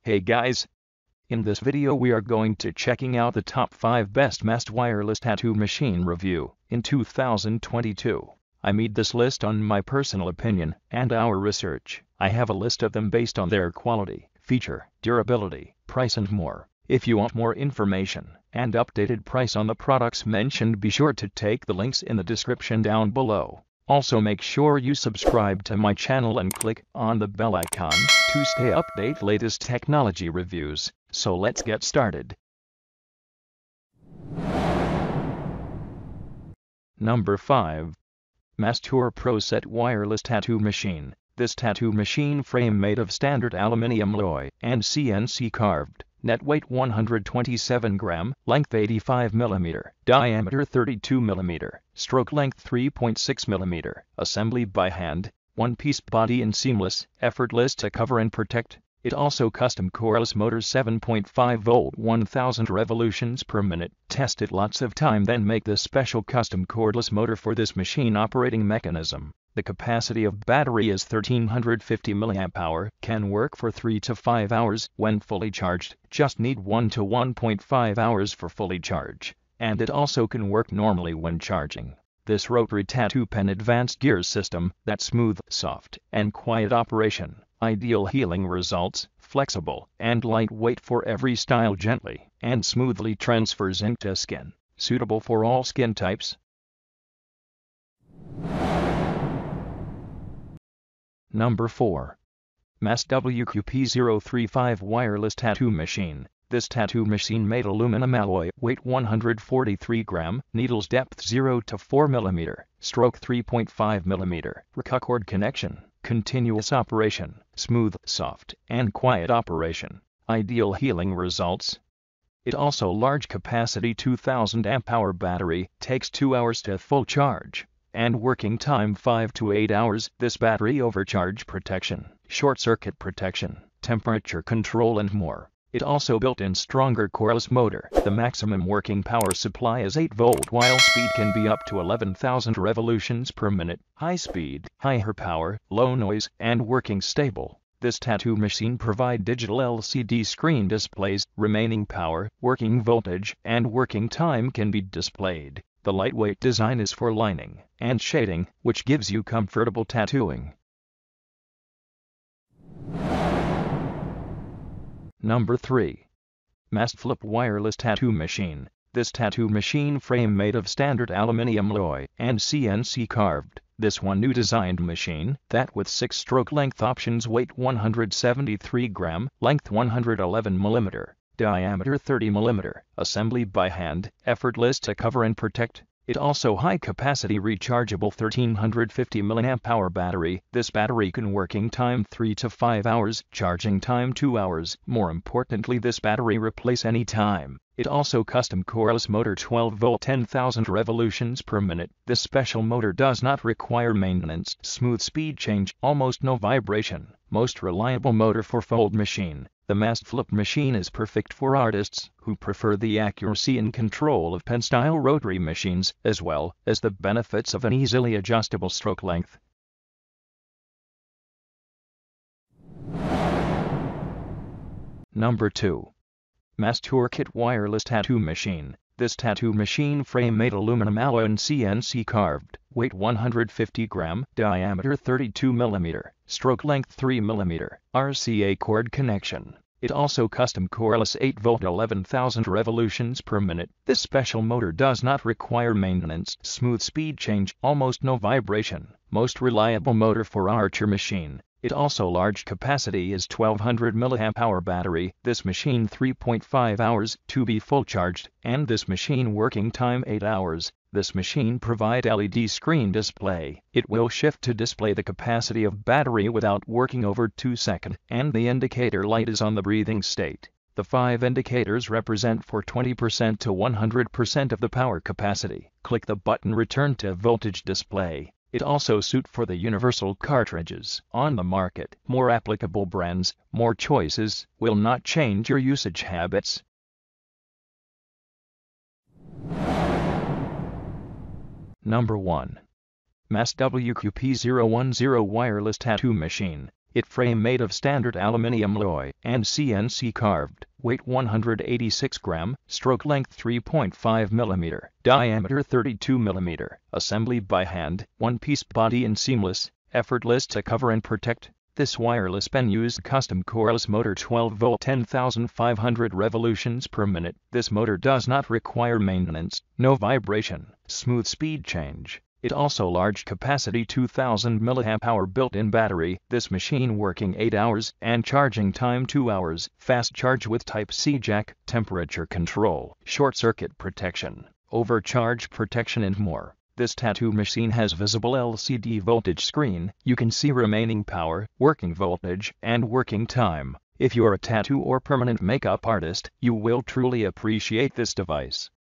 Hey guys! In this video we are going to checking out the top 5 best Mast wireless tattoo machine review in 2022. I made this list on my personal opinion and our research. I have a list of them based on their quality, feature, durability, price and more. If you want more information and updated price on the products mentioned, be sure to take the links in the description down below. Also make sure you subscribe to my channel and click on the bell icon to stay updated latest technology reviews. So let's get started. Number 5. Mast Pro Set Wireless Tattoo Machine. This tattoo machine frame made of standard aluminum alloy and CNC carved. Net weight 127 gram, length 85 mm, diameter 32 mm, stroke length 3.6 mm, assembly by hand, one-piece body and seamless, effortless to cover and protect. It also custom cordless motor 7.5 volt 1000 revolutions per minute. Test it lots of time, then make this special custom cordless motor for this machine operating mechanism. The capacity of battery is 1350 mAh, can work for 3 to 5 hours when fully charged, just need 1 to 1.5 hours for fully charge, and it also can work normally when charging. This rotary tattoo pen advanced gear system, that smooth, soft, and quiet operation, ideal healing results, flexible and lightweight for every style, gently and smoothly transfers into skin, suitable for all skin types. Number 4. Mast WQP035 Wireless Tattoo Machine. This tattoo machine made aluminum alloy, weight 143 gram, needles depth 0 to 4 mm, stroke 3.5 mm, cord connection, continuous operation, smooth, soft, and quiet operation, ideal healing results. It also large capacity 2000 amp-hour battery, takes 2 hours to full charge, and working time 5 to 8 hours. This battery overcharge protection, short circuit protection, temperature control and more. It also built-in stronger cordless motor. The maximum working power supply is 8 volt while speed can be up to 11,000 revolutions per minute. High speed, higher power, low noise, and working stable. This tattoo machine provide digital LCD screen displays. Remaining power, working voltage, and working time can be displayed. The lightweight design is for lining and shading, which gives you comfortable tattooing. Number 3. Mast Flip Wireless Tattoo Machine. This tattoo machine frame made of standard aluminum alloy and CNC carved. This one new designed machine, that with 6 stroke length options, weight 173 gram, length 111 mm, diameter 30 mm, assembly by hand, effortless to cover and protect. It also high capacity rechargeable 1350 mAh battery. This battery can working time 3 to 5 hours, charging time 2 hours. More importantly, this battery replace any time. It also custom cordless motor 12 volt 10,000 revolutions per minute. This special motor does not require maintenance. Smooth speed change, almost no vibration. Most reliable motor for fold machine. The Mast Flip machine is perfect for artists who prefer the accuracy and control of pen-style rotary machines, as well as the benefits of an easily adjustable stroke length. Number 2. Mast Tourkit Wireless Tattoo Machine. This tattoo machine frame made aluminum alloy and CNC carved, weight 150 gram, diameter 32 mm, stroke length 3 mm, RCA cord connection. It also custom cordless 8 volt 11,000 revolutions per minute. This special motor does not require maintenance. Smooth speed change, almost no vibration. Most reliable motor for archer machine. It also large capacity is 1200 mAh battery. This machine 3.5 hours to be full charged, and this machine working time 8 hours. This machine provide LED screen display. It will shift to display the capacity of battery without working over 2 seconds, and the indicator light is on the breathing state. The 5 indicators represent for 20% to 100% of the power capacity. Click the button return to voltage display. It also suit for the universal cartridges on the market. More applicable brands, more choices, will not change your usage habits. Number 1. Mast WQP010 Wireless Tattoo Machine. It frame made of standard aluminium alloy and CNC carved, weight 186 gram, stroke length 3.5 mm, diameter 32 mm, assembly by hand, one-piece body and seamless, effortless to cover and protect. This wireless pen used custom cordless motor 12 volt 10,500 revolutions per minute. This motor does not require maintenance, no vibration, smooth speed change. It also large capacity 2000 mAh built-in battery. This machine working 8 hours and charging time 2 hours. Fast charge with Type-C jack, temperature control, short circuit protection, overcharge protection and more. This tattoo machine has visible LCD voltage screen. You can see remaining power, working voltage, and working time. If you're a tattoo or permanent makeup artist, you will truly appreciate this device.